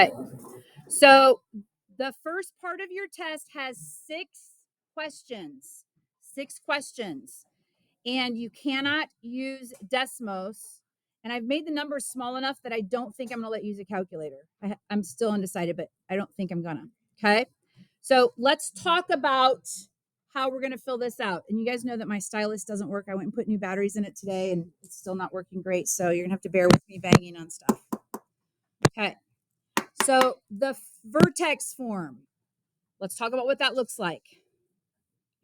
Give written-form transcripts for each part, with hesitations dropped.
Okay. So the first part of your test has 6 questions. 6 questions. And you cannot use Desmos. And I've made the numbers small enough that I don't think I'm going to let you use a calculator. I'm still undecided, but I don't think I'm going to. Okay. So let's talk about how we're going to fill this out. And you guys know that my stylus doesn't work. I went and put new batteries in it today and it's still not working great. So you're going to have to bear with me banging on stuff. Okay. So the vertex form, let's talk about what that looks like.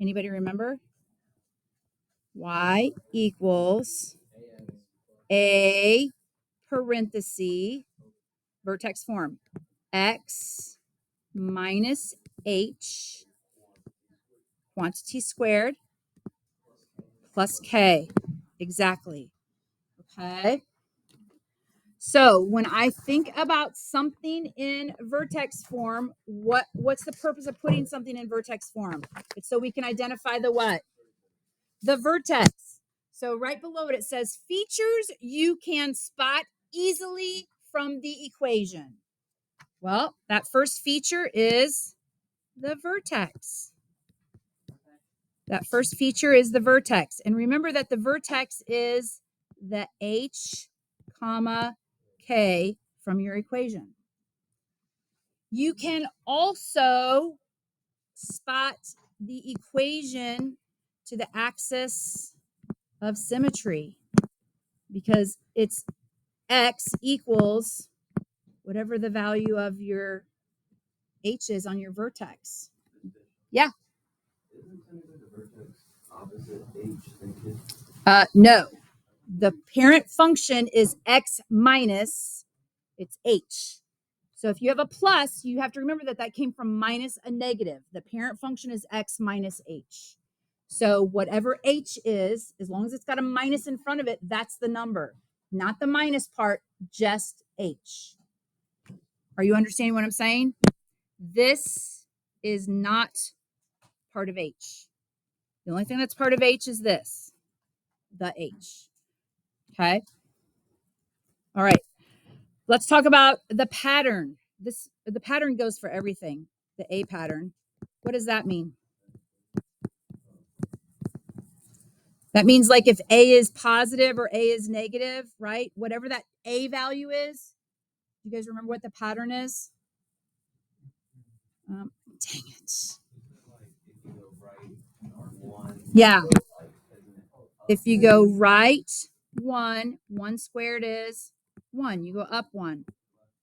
Anybody remember? Y equals A parenthesis vertex form X minus H quantity squared plus K. Exactly. Okay. So when I think about something in vertex form, what's the purpose of putting something in vertex form? It's so we can identify the what? The vertex. So right below it says features you can spot easily from the equation. Well, that first feature is the vertex. That first feature is the vertex. And remember that the vertex is the H, comma, K from your equation. You can also spot the equation to the axis of symmetry because it's X equals whatever the value of your H is on your vertex. Yeah. No. The parent function is X minus, it's H. So if you have a plus, you have to remember that that came from minus a negative. The parent function is X minus H. So whatever H is, as long as it's got a minus in front of it, that's the number. Not the minus part, just H. Are you understanding what I'm saying? This is not part of H. The only thing that's part of H is this, the H. Okay. All right. Let's talk about the pattern. The pattern goes for everything. The A pattern. What does that mean? That means like if A is positive or A is negative, right? Whatever that A value is. You guys remember what the pattern is? Dang it. Yeah. If you go right, 1 squared is 1. You go up 1.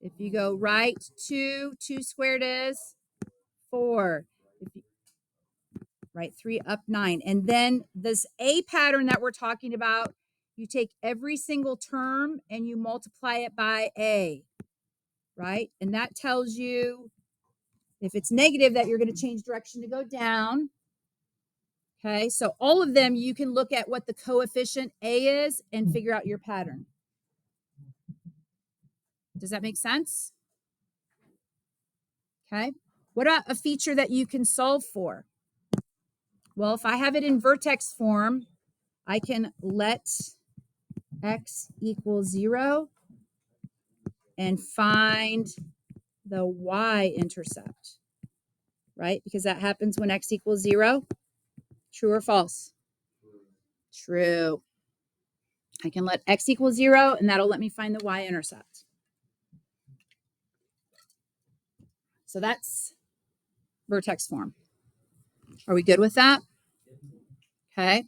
If you go right, 2 squared is 4. Right, 3 up 9. And then this A pattern that we're talking about, you take every single term and you multiply it by A, right? And that tells you if it's negative that you're going to change direction to go down. Okay, so all of them, you can look at what the coefficient A is and figure out your pattern. Does that make sense? Okay, what about a feature that you can solve for? Well, if I have it in vertex form, I can let X equal 0 and find the y-intercept, right? Because that happens when X equals 0. True or false? True. I can let X equal 0 and that'll let me find the y-intercept. So that's vertex form. Are we good with that? Okay.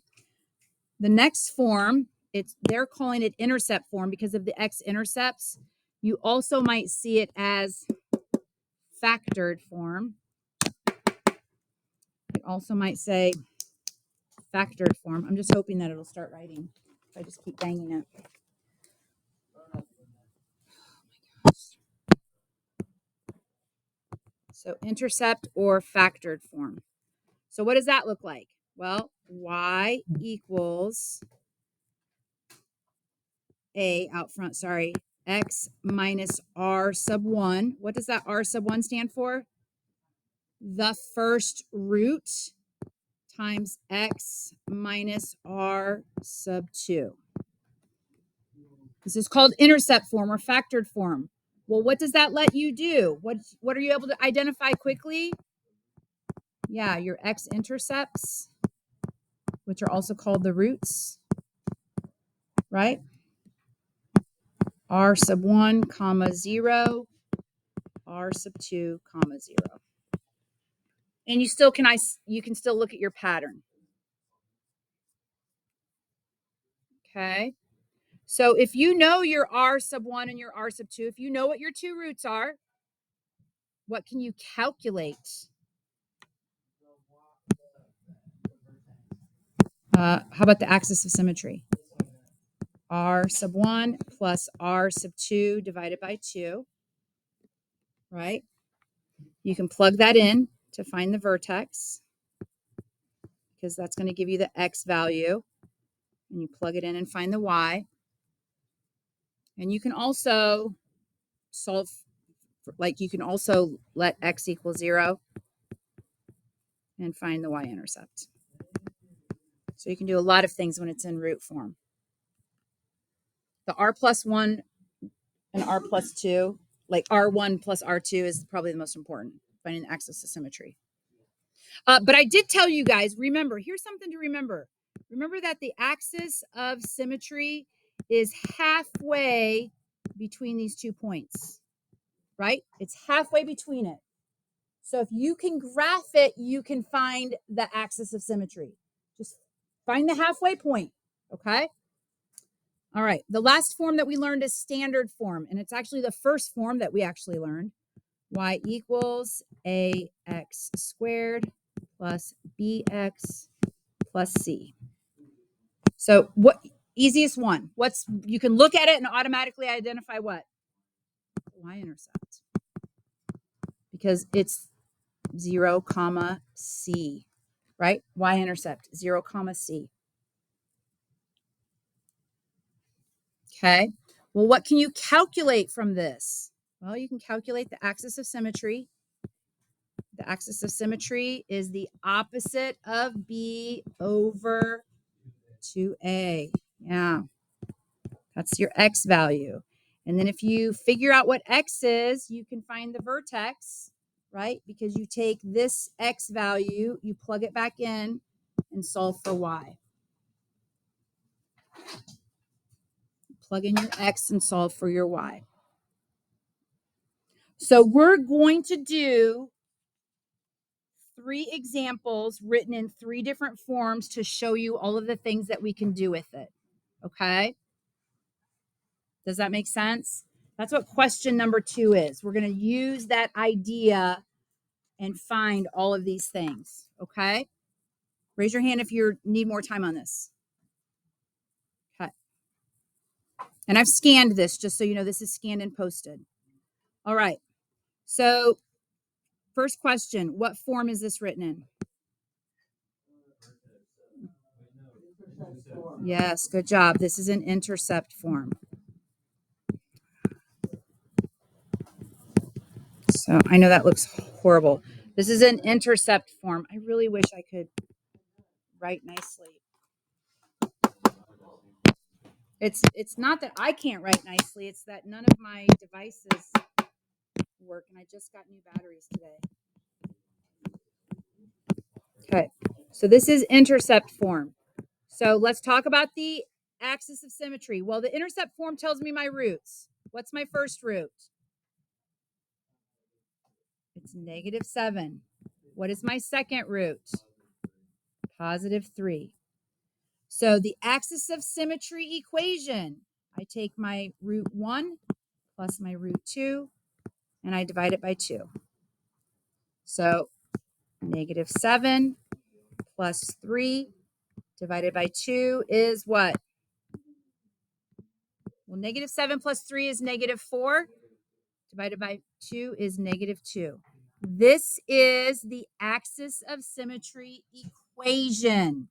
The next form, they're calling it intercept form because of the x-intercepts. You also might see it as factored form. You also might say factored form. I'm just hoping that it'll start writing if I just keep banging it. Oh my gosh. So intercept or factored form. So what does that look like? Well, y equals A out front, sorry, x minus r sub 1. What does that r sub 1 stand for? The first root times x minus r sub 2. This is called intercept form or factored form. Well, what does that let you do? What are you able to identify quickly? Yeah, your x-intercepts, which are also called the roots, right? R sub 1, comma 0, R sub 2, comma 0. And you can still look at your pattern. Okay. So if you know your R sub 1 and your R sub 2, if you know what your two roots are, what can you calculate? How about the axis of symmetry? R sub 1 plus R sub 2 divided by 2, right? You can plug that in to find the vertex because that's going to give you the x value. And you plug it in and find the y. And you can also solve, like you can also let x equal 0 and find the y-intercept. So you can do a lot of things when it's in root form. The r plus 1 and r plus 2, like r1 plus r2 is probably the most important, finding the axis of symmetry. But I did tell you guys, remember, here's something to remember. Remember that the axis of symmetry is halfway between these 2 points, right? It's halfway between it. So if you can graph it, you can find the axis of symmetry. Just find the halfway point, okay? All right, the last form that we learned is standard form, and it's actually the first form that we actually learned. Y equals ax squared plus bx plus c. So what easiest one? You can look at it and automatically identify what? Y-intercept. Because it's 0, comma c, right? Y-intercept 0, comma c. Okay. Well, what can you calculate from this? Well, you can calculate the axis of symmetry. The axis of symmetry is the opposite of B over 2A. Yeah, that's your X value. And then if you figure out what X is, you can find the vertex, right? Because you take this X value, you plug it back in and solve for Y. Plug in your X and solve for your Y. So we're going to do 3 examples written in 3 different forms to show you all of the things that we can do with it. Okay? Does that make sense? That's what question number 2 is. We're going to use that idea and find all of these things. Okay? Raise your hand if you need more time on this. Okay. And I've scanned this just so you know this is scanned and posted. All right. So, first question, what form is this written in? Yes, good job. This is an intercept form. So I know that looks horrible. This is an intercept form. I really wish I could write nicely. It's not that I can't write nicely. It's that none of my devices work, and I just got new batteries today. Okay, so this is intercept form. So let's talk about the axis of symmetry. Well, the intercept form tells me my roots. What's my first root? It's -7. What is my second root? +3. So the axis of symmetry equation, I take my root 1 plus my root 2, and I divide it by 2. So -7 plus 3 divided by 2 is what? Well, -7 plus 3 is -4. Divided by 2 is -2. This is the axis of symmetry equation.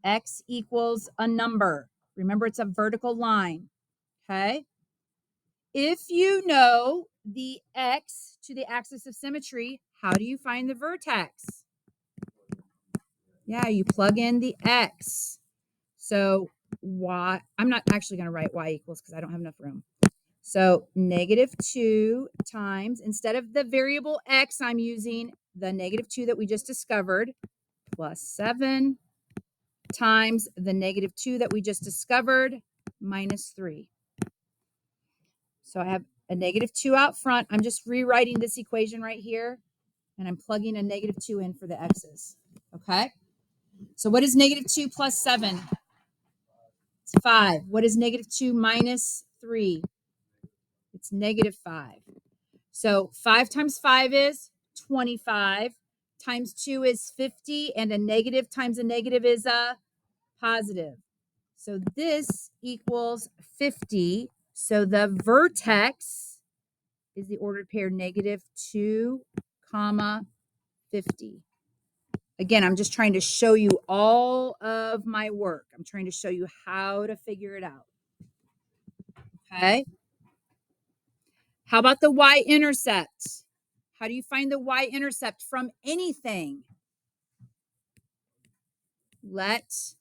X equals a number. Remember, it's a vertical line. Okay? If you know the X to the axis of symmetry, how do you find the vertex? Yeah, you plug in the X. So Y, I'm not actually going to write Y equals because I don't have enough room. So -2 times, instead of the variable x, I'm using the -2 that we just discovered, plus 7 times the -2 that we just discovered, minus 3. So I have a -2 out front. I'm just rewriting this equation right here, and I'm plugging a -2 in for the x's. Okay? So what is -2 plus 7? It's 5. What is -2 minus 3? It's -5. So 5 times 5 is 25, times 2 is 50, and a negative times a negative is a positive. So this equals 50. So the vertex is the ordered pair -2, 50. Again, I'm just trying to show you all of my work. I'm trying to show you how to figure it out. Okay. How about the y-intercept? How do you find the y-intercept from anything? Let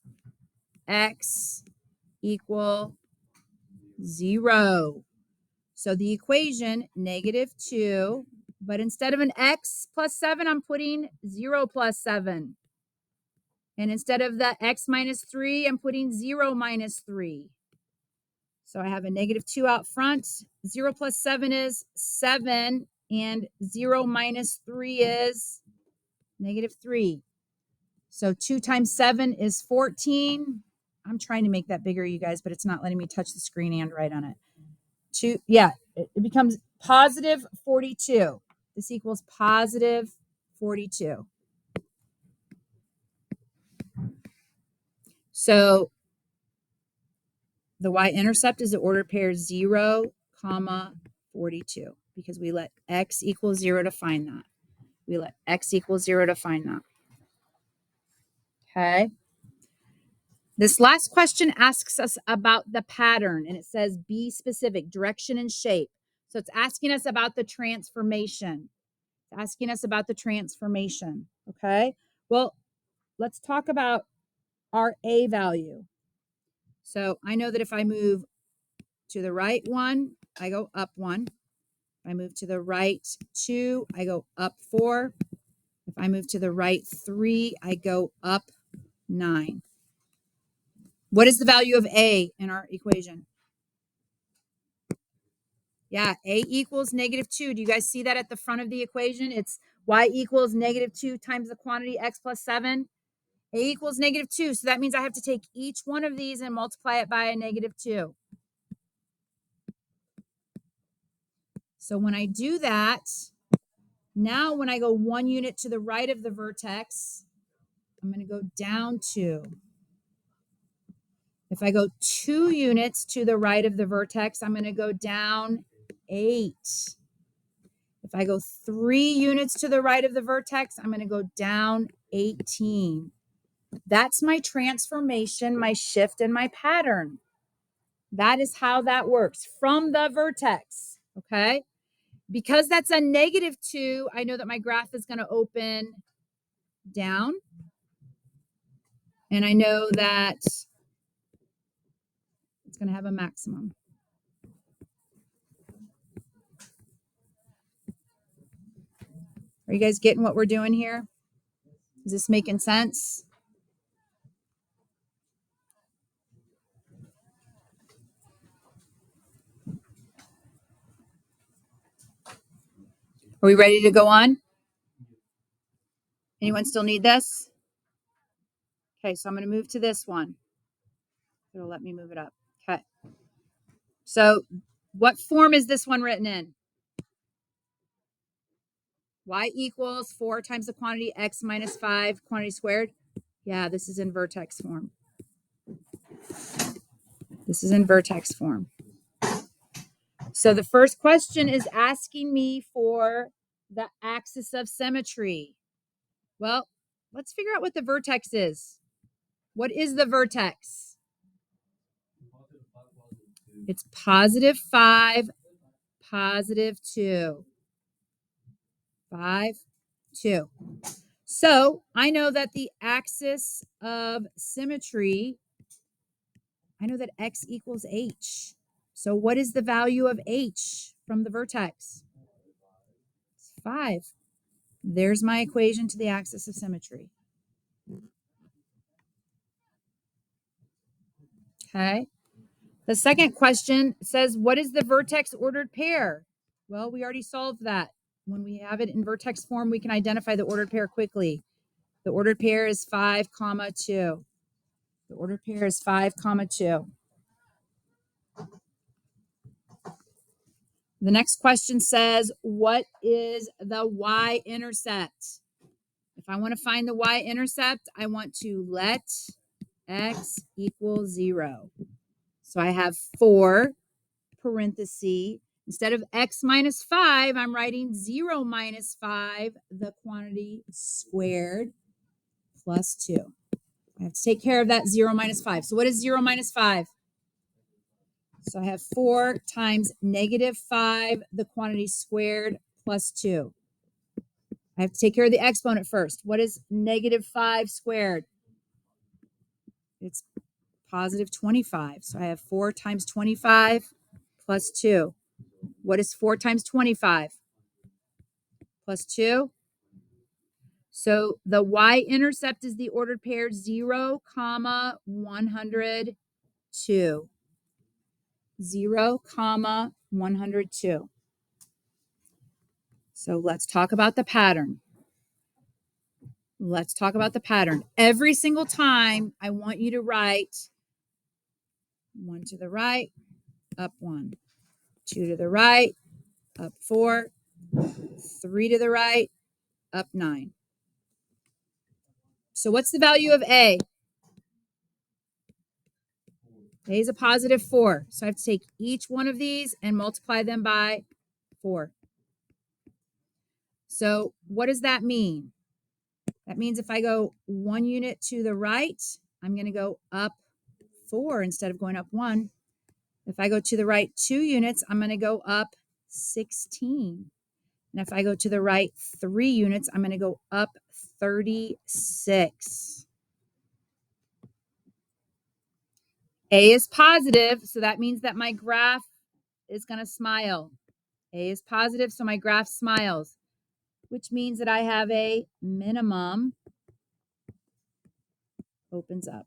x equal 0. So the equation, -2, but instead of an x plus 7, I'm putting 0 plus 7. And instead of the x minus 3, I'm putting 0 minus 3. So I have a -2 out front. 0 plus 7 is 7, and 0 minus 3 is -3. So 2 times 7 is 14. I'm trying to make that bigger, you guys, but it's not letting me touch the screen and write on it. It becomes positive 42. This equals positive 42. So the y-intercept is the ordered pair 0, 42, because we let x equal 0 to find that. We let x equal 0 to find that. Okay. This last question asks us about the pattern, and it says be specific, direction and shape. So it's asking us about the transformation. It's asking us about the transformation. Okay. Well, let's talk about our A value. So I know that if I move to the right 1, I go up 1. If I move to the right 2, I go up 4. If I move to the right 3, I go up 9. What is the value of A in our equation? Yeah, A equals -2. Do you guys see that at the front of the equation? It's y equals -2 times the quantity x plus 7. A equals -2. So that means I have to take each one of these and multiply it by a -2. So when I do that, now when I go 1 unit to the right of the vertex, I'm going to go down 2. If I go 2 units to the right of the vertex, I'm going to go down 8. If I go 3 units to the right of the vertex, I'm going to go down 18. That's my transformation, my shift, and my pattern. That is how that works from the vertex. Okay. Because that's a -2, I know that my graph is going to open down. And I know that it's going to have a maximum. Are you guys getting what we're doing here? Is this making sense? Are we ready to go on? Anyone still need this? Okay, so I'm going to move to this one. It'll let me move it up. Okay. So what form is this one written in? Y equals 4 times the quantity x minus 5 quantity squared. Yeah, this is in vertex form. This is in vertex form. So the first question is asking me for the axis of symmetry. Well, let's figure out what the vertex is. What is the vertex? It's positive 5, positive 2. 5, 2. So I know that the axis of symmetry, I know that x equals h. So what is the value of H from the vertex? It's 5. There's my equation to the axis of symmetry. Okay. The second question says, what is the vertex ordered pair? Well, we already solved that. When we have it in vertex form, we can identify the ordered pair quickly. The ordered pair is 5, 2. The ordered pair is 5, 2. The next question says, what is the y-intercept? If I want to find the y-intercept, I want to let x equal 0. So I have 4, parenthesis. Instead of x minus 5, I'm writing 0 minus 5, the quantity squared, plus 2. I have to take care of that 0 minus 5. So what is 0 minus 5? So I have 4 times negative 5, the quantity squared, plus 2. I have to take care of the exponent first. What is negative 5 squared? It's positive 25. So I have 4 times 25 plus 2. What is 4 times 25? Plus 2. So the y-intercept is the ordered pair 0, 102. 0, 102. So let's talk about the pattern. Let's talk about the pattern. Every single time, I want you to write 1 to the right, up 1. 2 to the right, up 4. 3 to the right, up 9. So what's the value of A? A is a positive 4. So I have to take each one of these and multiply them by 4. So what does that mean? That means if I go 1 unit to the right, I'm going to go up 4 instead of going up 1. If I go to the right 2 units, I'm going to go up 16. And if I go to the right 3 units, I'm going to go up 36. A is positive, so that means that my graph is going to smile. A is positive, so my graph smiles, which means that I have a minimum opens up.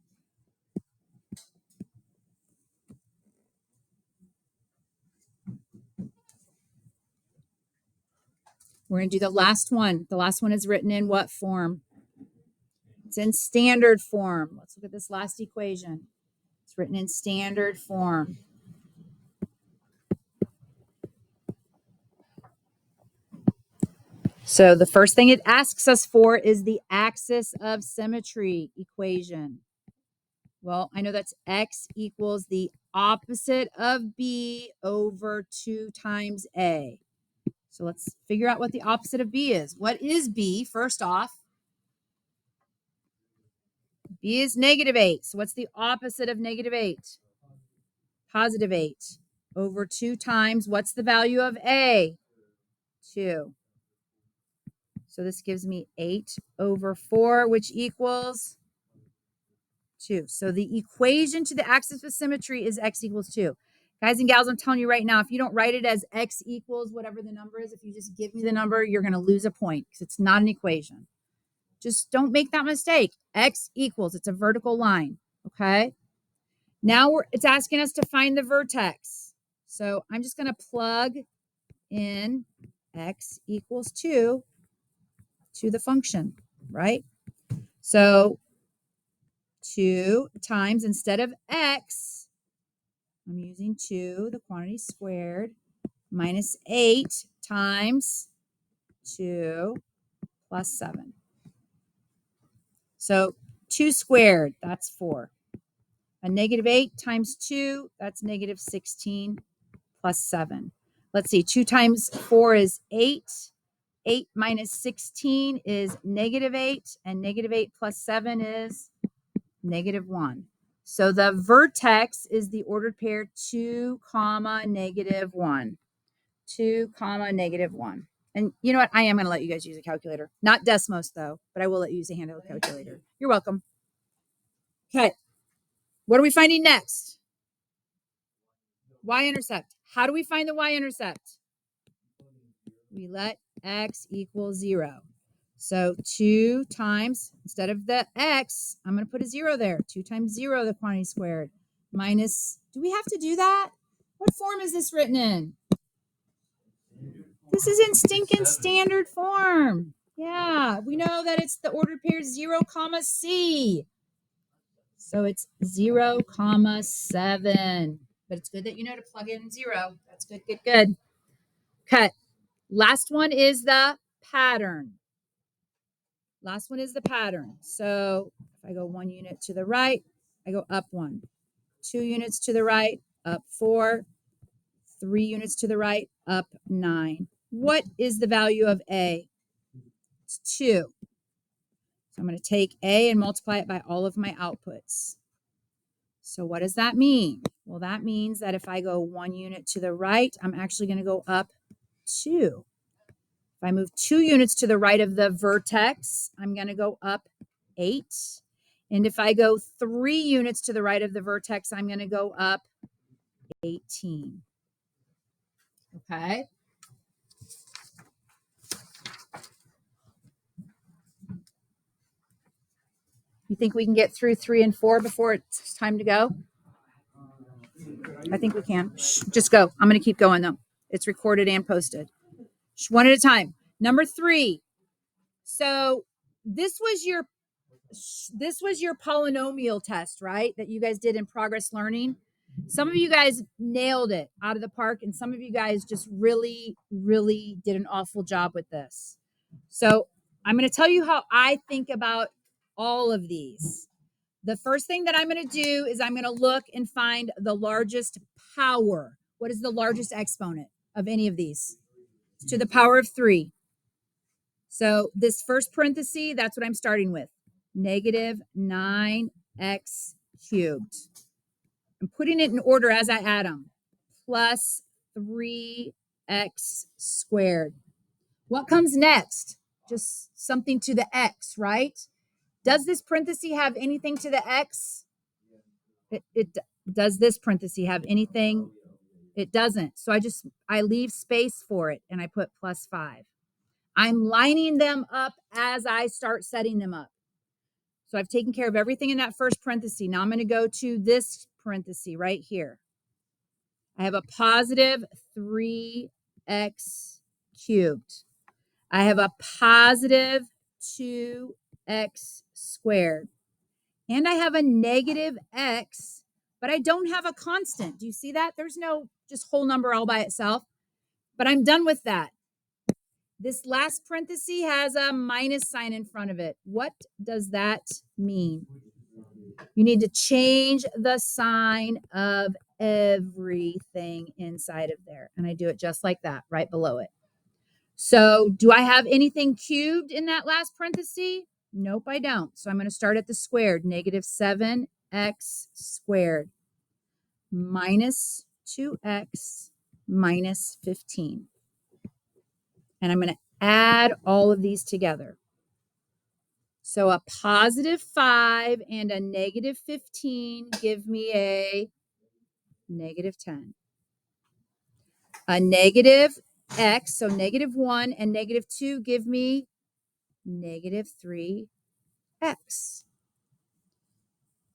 We're going to do the last one. The last one is written in what form? It's in standard form. Let's look at this last equation. It's written in standard form. So the first thing it asks us for is the axis of symmetry equation. Well, I know that's x equals the opposite of b over 2 times a. So let's figure out what the opposite of b is. What is b, first off? B is negative 8. So what's the opposite of negative 8? Positive 8 over 2 times, what's the value of a? 2. So this gives me 8 over 4, which equals 2. So the equation to the axis of symmetry is x equals 2. Guys and gals, I'm telling you right now, if you don't write it as x equals whatever the number is, if you just give me the number, you're going to lose a point because it's not an equation. Just don't make that mistake. X equals, it's a vertical line, okay? Now it's asking us to find the vertex. So I'm just going to plug in x equals 2 to the function, right? So 2 times, instead of x, I'm using 2, the quantity squared, minus 8 times 2 plus 7. So 2 squared, that's 4. A negative 8 times 2, that's negative 16 plus 7. Let's see, 2 times 4 is 8. 8 minus 16 is negative 8, and negative 8 plus 7 is negative 1. So the vertex is the ordered pair 2, negative 1. 2, negative 1. And you know what? I am going to let you guys use a calculator. Not Desmos, though, but I will let you use a handheld calculator. You're welcome. Okay. What are we finding next? Y-intercept. How do we find the y-intercept? We let x equal 0. So 2 times, instead of the x, I'm going to put a 0 there. 2 times 0, the quantity squared, minus, do we have to do that? What form is this written in? This is in stinking standard form. Yeah, we know that it's the ordered pair 0, comma C. So it's 0, comma 7. But it's good that you know to plug in 0. That's good, good, good. Cut. Last one is the pattern. Last one is the pattern. So if I go 1 unit to the right, I go up 1. 2 units to the right, up 4. 3 units to the right, up 9. What is the value of A? It's 2. So I'm going to take A and multiply it by all of my outputs. So what does that mean? Well, that means that if I go 1 unit to the right, I'm actually going to go up 2. If I move 2 units to the right of the vertex, I'm going to go up 8. And if I go 3 units to the right of the vertex, I'm going to go up 18. Okay. You think we can get through 3 and 4 before it's time to go? I think we can. Shh, just go. I'm going to keep going though. It's recorded and posted. Shh, one at a time. Number 3. So this was your polynomial test, right? That you guys did in progress learning. Some of you guys nailed it out of the park, and some of you guys just really, really did an awful job with this. So I'm going to tell you how I think about all of these. The first thing that I'm going to do is I'm going to look and find the largest power. What is the largest exponent of any of these? It's to the power of 3. So this first parenthesis, that's what I'm starting with. Negative 9x cubed. I'm putting it in order as I add them. Plus 3x squared. What comes next? Just something to the x, right? Does this parenthesis have anything to the x? Does this parenthesis have anything? It doesn't. So I leave space for it and I put plus 5. I'm lining them up as I start setting them up. So I've taken care of everything in that first parenthesis. Now I'm going to go to this parenthesis right here. I have a positive 3x cubed. I have a positive 2x squared. And I have a negative x, but I don't have a constant. Do you see that? There's no just whole number all by itself. But I'm done with that. This last parenthesis has a minus sign in front of it. What does that mean? You need to change the sign of everything inside of there. And I do it just like that, right below it. So do I have anything cubed in that last parenthesis? Nope, I don't. So I'm going to start at the squared. Negative 7x squared minus 2x minus 15. And I'm going to add all of these together. So a positive 5 and a negative 15 give me a negative 10. A negative x, so negative 1 and negative 2 give me negative 3x.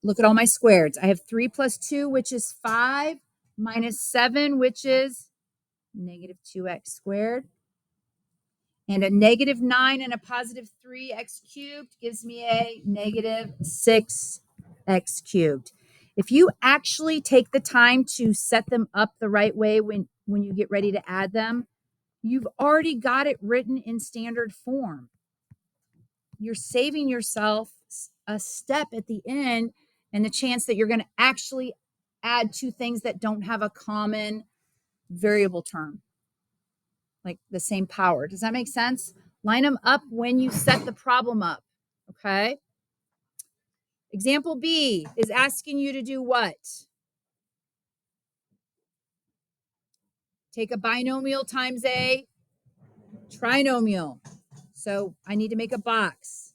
Look at all my squareds. I have 3 plus 2, which is 5, minus 7, which is negative 2x squared. And a negative 9 and a positive 3x cubed gives me a negative 6x cubed. If you actually take the time to set them up the right way when you get ready to add them, you've already got it written in standard form. You're saving yourself a step at the end and the chance that you're going to actually add two things that don't have a common variable term, like the same power. Does that make sense? Line them up when you set the problem up, okay? Example B is asking you to do what? Take a binomial times a trinomial. So I need to make a box.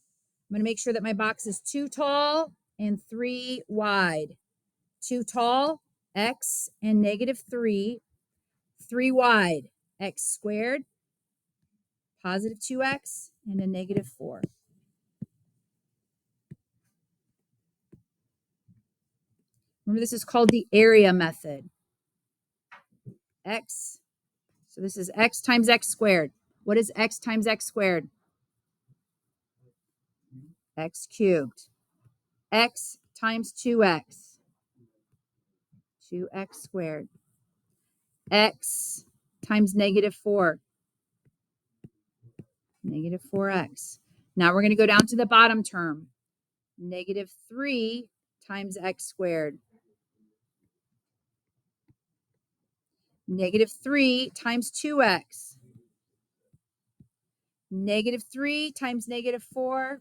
I'm going to make sure that my box is 2 tall and 3 wide. 2 tall, x and negative 3, 3 wide, x squared, positive 2x, and a negative 4. Remember, this is called the area method. X, so this is x times x squared. What is x times x squared? X cubed. X times 2x, 2x squared. X times negative 4, negative 4x. Now we're going to go down to the bottom term. Negative 3 times x squared. Negative 3 times 2x. Negative 3 times negative 4.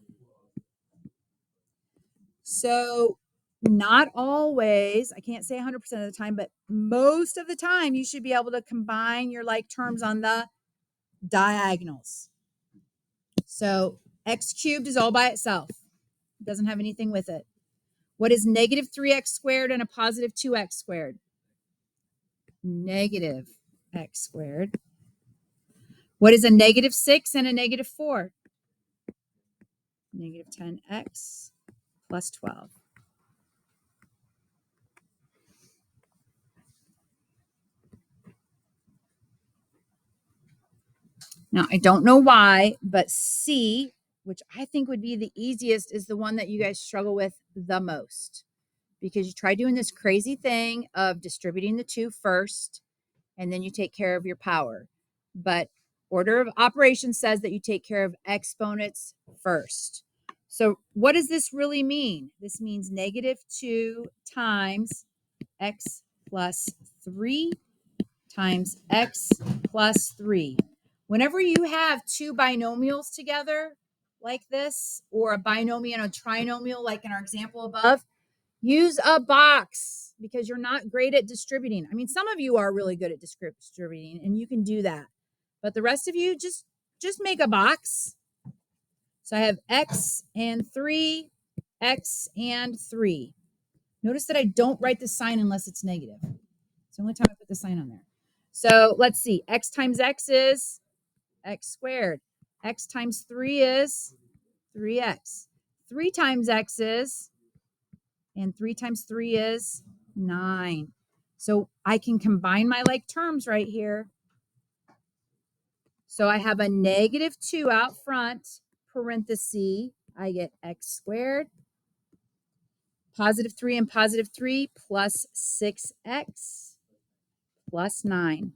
So not always, I can't say 100% of the time, but most of the time you should be able to combine your like terms on the diagonals. So x cubed is all by itself. It doesn't have anything with it. What is negative 3x squared and a positive 2x squared? Negative x squared. What is a negative 6 and a negative 4? Negative 10x plus 12. Now, I don't know why, but C, which I think would be the easiest, is the one that you guys struggle with the most. Because you try doing this crazy thing of distributing the 2 first, and then you take care of your power. But order of operations says that you take care of exponents first. So what does this really mean? This means negative 2 times x plus 3 times x plus 3. Whenever you have two binomials together like this, or a binomial and a trinomial like in our example above, use a box because you're not great at distributing. I mean, some of you are really good at distributing and you can do that. But the rest of you, just make a box. So I have x and 3, x and 3. Notice that I don't write the sign unless it's negative. It's the only time I put the sign on there. So let's see. X times x is x squared. X times 3 is 3x. 3 times x is, and 3 times 3 is 9. So I can combine my like terms right here. So I have a negative 2 out front, parenthesis. I get x squared, positive 3 and positive 3 plus 6x plus 9.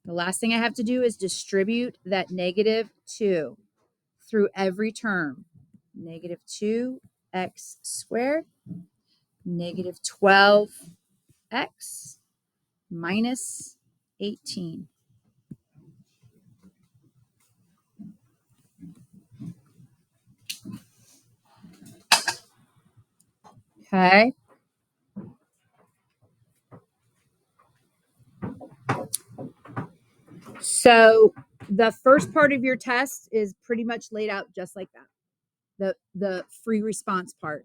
The last thing I have to do is distribute that negative 2 through every term. Negative 2x squared, negative 12x minus 18. Okay. So the first part of your test is pretty much laid out just like that. The free response part.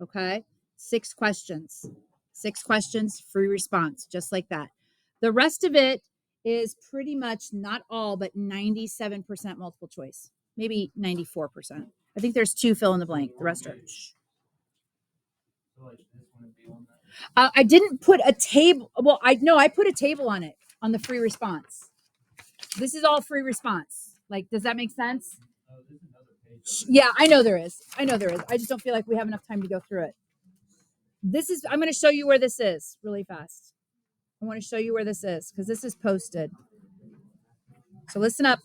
Okay. 6 questions. 6 questions, free response, just like that. The rest of it is pretty much not all, but 97% multiple choice, maybe 94%. I think there's 2 fill in the blank. The rest are. I didn't put a table. Well, I put a table on it on the free response. This is all free response. Like, does that make sense? Yeah, I know there is. I just don't feel like we have enough time to go through it. I'm going to show you where this is really fast. I want to show you where this is because this is posted. So listen up.